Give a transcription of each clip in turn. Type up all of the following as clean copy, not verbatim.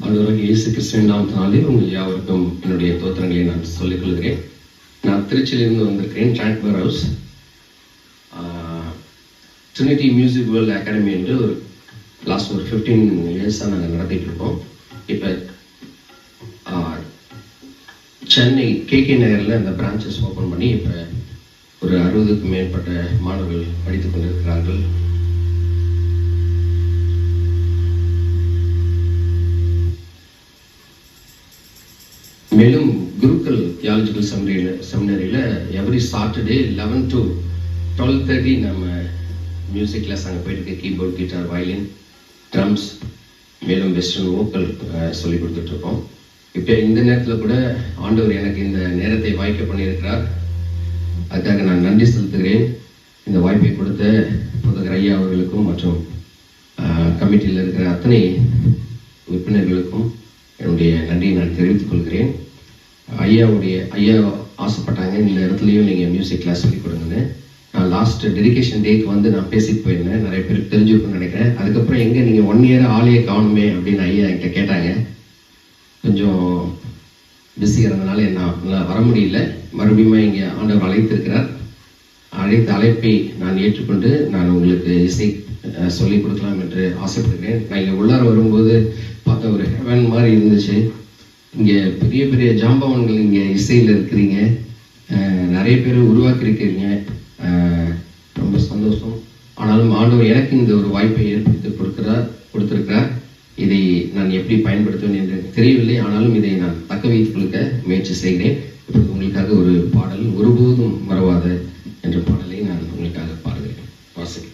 ஆண்டவராகிய இயேசு கிறிஸ்துவின் நாமத்தினாலே உங்கள் யாவருக்கும் என்னுடைய தோத்திரங்களை நான் சொல்லிக் கொள்கிறேன். நான் திருச்சியிலிருந்து வந்திருக்கிறேன். Transfer house Trinity music world academy என்று ஒரு லாஸ்ட் ஒரு 15 இயர்ஸாக நாங்கள் நடத்திட்டு இருக்கோம். இப்போ சென்னை கேகே நகரில் அந்த பிரான்ச்சஸ் ஓப்பன் பண்ணி இப்போ ஒரு 60க்கும் மேற்பட்ட மாணவர்கள் படித்துக் கொண்டிருக்கிறார்கள். மேலும் குருக்கள் தியாலஜிக்கல் செமினரியில் எவ்ரி சாட்டர்டே 11 to 12:30 நம்ம மியூசிக் கிளாஸ் அங்கே போயிட்டு கீபோர்ட், கிட்டார், வயலின், ட்ரம்ஸ், மேலும் வெஸ்டர்ன் வோக்கல் சொல்லி கொடுத்துட்ருக்கோம். இப்போ இந்த நேரத்தில் கூட ஆண்டவர் எனக்கு இந்த நேரத்தை வாய்க்க பண்ணியிருக்கிறார். அதுக்காக நான் நன்றி செலுத்துகிறேன். இந்த வாய்ப்பை கொடுத்த புதகர் ஐயா அவர்களுக்கும் மற்றும் கமிட்டியில் இருக்கிற அத்தனை உறுப்பினர்களுக்கும் என்னுடைய நன்றியை நான் தெரிவித்துக் கொள்கிறேன். ஐயா ஆசைப்பட்டாங்க இந்த இடத்துலையும் நீங்கள் மியூசிக் கிளாஸ் சொல்லி கொடுங்கன்னு. நான் லாஸ்ட் டெடிகேஷன் டேக்கு வந்து நான் பேசிட்டு போயிருந்தேன். நிறைய பேருக்கு தெரிஞ்சுக்கணும்னு நினைக்கிறேன். அதுக்கப்புறம் எங்கே நீங்கள் 1 year ஆளையே காணுமே அப்படின்னு ஐயா என்கிட்ட கேட்டாங்க. கொஞ்சம் பிஸியாக இருந்தனால என்னால் வர முடியல. மறுபடியும் இங்கே ஆண்டவர் அழைத்திருக்கிறார். அழைப்பை நான் ஏற்றுக்கொண்டு நான் உங்களுக்கு இசை சொல்லிக் கொடுக்கலாம் என்று ஆசைப்படுகிறேன். நான் இங்கே உள்ளார வரும்போது பார்த்தா ஒரு ஹெவன் மாதிரி இருந்துச்சு. இங்கே பெரிய பெரிய ஜாம்பவான்கள் இங்கே இசையில் இருக்கிறீங்க, நிறைய பேர் உருவாக்கியிருக்கிறீங்க. ரொம்ப சந்தோஷம். ஆனாலும் ஆண்டவர் எனக்கு இந்த ஒரு வாய்ப்பை ஏற்படுத்தி கொடுத்திருக்கிறார். இதை நான் எப்படி பயன்படுத்துவேன் என்று தெரியவில்லை. ஆனாலும் இதை நான் தக்க வைத்துக் கொள்ள முயற்சி செய்கிறேன். இப்போது உங்களுக்காக ஒரு பாடல், ஒருபோதும் மறவாத என்ற பாடலை நான் உங்களுக்காக பாடுகிறேன். வாசிக்கிறேன்.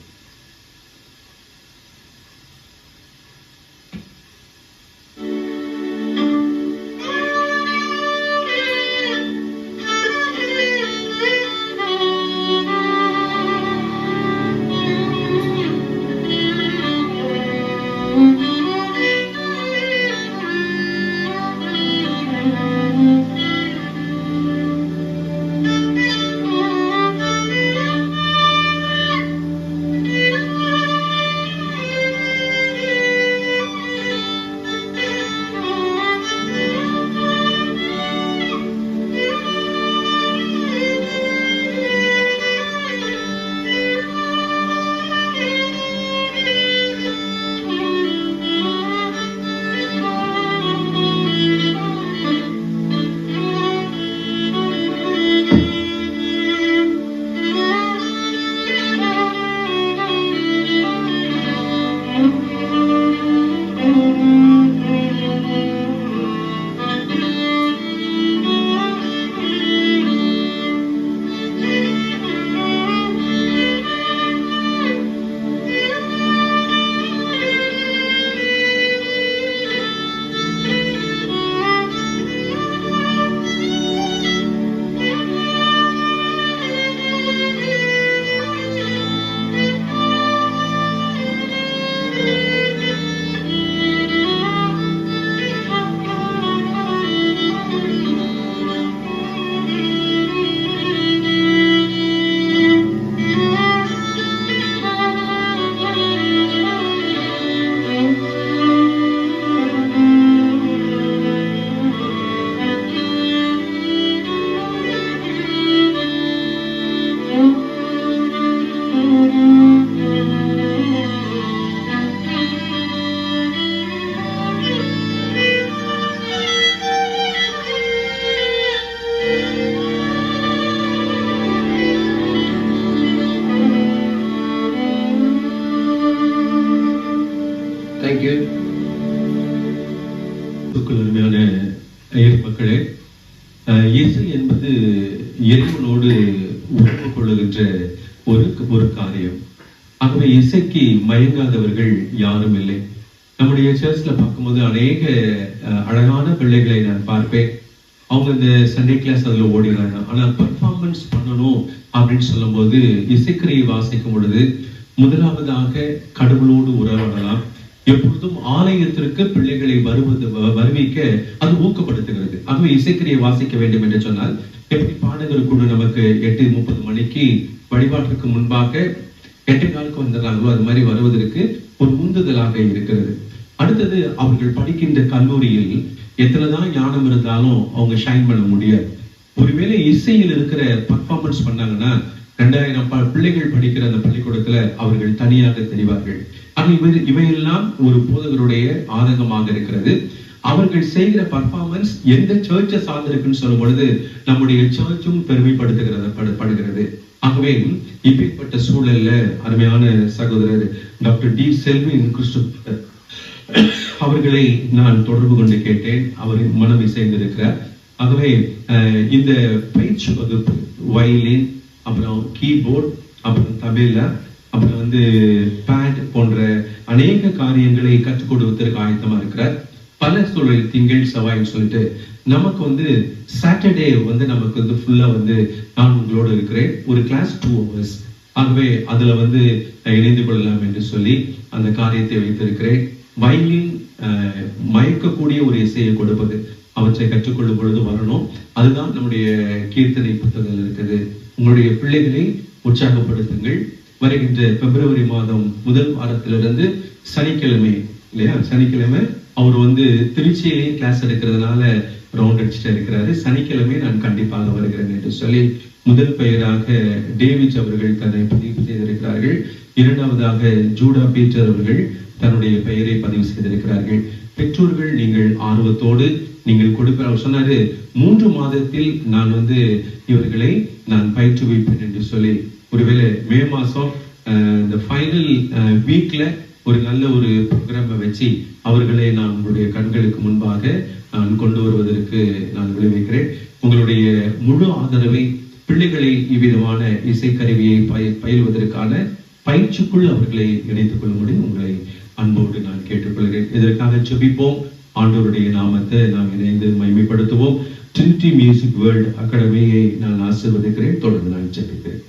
அருமையான மக்களே, இசை என்பது இறைவனோடு உறவு கொள்ளுகின்ற ஒரு காரியம். ஆகவே இசைக்கு மயங்காதவர்கள் யாரும் இல்லை. நம்முடைய சர்ச்ல பார்க்கும்போது அநேக அழகான பிள்ளைகளை நான் பார்ப்பேன். அவங்க இந்த சண்டே கிளாஸ் அதுல ஓடிடுறாங்க. ஆனால் பர்ஃபார்மன்ஸ் பண்ணணும் அப்படின்னு சொல்லும் போது இசைக்கரையை வாசிக்கும் பொழுது முதலாவதாக கடவுளோடு உறவாடலாம். எப்பொழுதும் ஆலயத்திற்கு பிள்ளைகளை வருவிக்க அது ஊக்கப்படுத்துகிறது. ஆகவே இசைக்கரையை வாசிக்க வேண்டும் என்று சொன்னால் எப்படி பாடகர் குழு நமக்கு 8:30 மணிக்கு வழிபாட்டுக்கு முன்பாக 8 நாளுக்கு வந்துடுறாங்களோ அது மாதிரி வருவதற்கு ஒரு உந்துதலாக இருக்கிறது. அடுத்தது அவர்கள் படிக்கின்ற கல்லூரியில் எத்தனைதான் ஞானம் இருந்தாலும் அவங்க ஷைன் பண்ண முடியாது. ஒருவேளை இசையில் இருக்கிற பர்ஃபார்மன்ஸ் பண்ணாங்கன்னா 2000 பிள்ளைகள் படிக்கிற அந்த பள்ளிக்கூடத்துல அவர்கள் தனியாக தெரிவார்கள். ஆனா இவையெல்லாம் ஒரு போதகருடைய ஆதங்கமாக இருக்கிறது. அவர்கள் செய்கிற பர்ஃபார்மன்ஸ் எந்த சர்ச்சை சார்ந்திருக்குன்னு சொல்லும் பொழுது நம்முடைய சர்ச்சும் பெருமைப்படுத்துகிறது. ஆகவே இப்பேற்பட்ட சூழல்ல அருமையான சகோதரர் டாக்டர் டி செல்வின் கிறிஸ்துவர் அவர்களை நான் தொடர்பு கொண்டு கேட்டேன். அவர் மனம் இசைந்திருக்கிறார். ஆகவே இந்த பயிற்சி வகுப்பு வயலின், அப்புறம் கீபோர்ட், அப்புறம் தபேலா, அப்புறம் பேட் போன்ற அநேக காரியங்களை கற்றுக் கொடுப்பதற்கு ஆயத்தமா இருக்கிறார். பல சூழல் திங்கள் செவ்வாய்ன்னு சொல்லிட்டு நமக்கு சாட்டர்டே நமக்கு ஃபுல்லா நான் உங்களோடு இருக்கிறேன். ஒரு கிளாஸ் 2 hours. ஆகவே அதுல இணைந்து கொள்ளலாம் என்று சொல்லி அந்த காரியத்தை வைத்திருக்கிறேன். வயலின் மயக்கக்கூடிய ஒரு இசையை கொடுப்பது, அவற்றை கற்றுக்கொள்ளும் பொழுது வரணும். அதுதான் நம்முடைய கீர்த்தனை புத்தகங்கள் இருக்குது. உங்களுடைய பிள்ளைகளை உற்சாகப்படுத்துங்கள். வருகின்ற பிப்ரவரி மாதம் 1 வாரத்திலிருந்து சனிக்கிழமை இல்லையா, சனிக்கிழமை அவர் திருச்சியிலேயே கிளாஸ் எடுக்கிறதுனால ரவுண்ட் அடிச்சுட்டு இருக்கிறாரு. சனிக்கிழமை நான் கண்டிப்பாக வருகிறேன் என்று சொல்லி முதல் பெயராக டேவிட் அவர்கள் தன்னை பதிவு செய்திருக்கிறார்கள். இரண்டாவதாக ஜூடா பீட்டர் அவர்கள் தன்னுடைய பெயரை பதிவு செய்திருக்கிறார்கள். பெற்றோர்கள் நீங்கள் ஆர்வத்தோடு நீங்கள் கொடுக்க, அவர் சொன்னாரு 3 மாதத்தில் நான் இவர்களை நான் பயிற்றுவிப்பேன் என்று சொல்லி. ஒருவேளை மே மாசம் இந்த ஃபைனல் வீக்ல ஒரு நல்ல ஒரு ப்ரோக்ராமை வச்சு அவர்களை நான் உங்களுடைய கண்களுக்கு முன்பாக நான் கொண்டு வருவதற்கு நான் விளைவிக்கிறேன். உங்களுடைய முழு ஆதரவை பிள்ளைகளை இவ்விதமான இசைக்கருவியை பயில்வதற்கான பயிற்சிக்குள் அவர்களை இணைத்துக் கொள்ளும்படி உங்களை அன்போடு நான் கேட்டுக்கொள்கிறேன். இதற்காக ஜெபிப்போம். ஆண்டவருடைய நாமத்தை நாம் இணைந்து மகிமைப்படுத்துவோம். ட்ரினிட்டி மியூசிக் வேர்ல்ட் அகாடமியை நான் ஆசீர்வதிக்கிறேன். தொடர்ந்து நான் ஜெபிக்கிறேன்.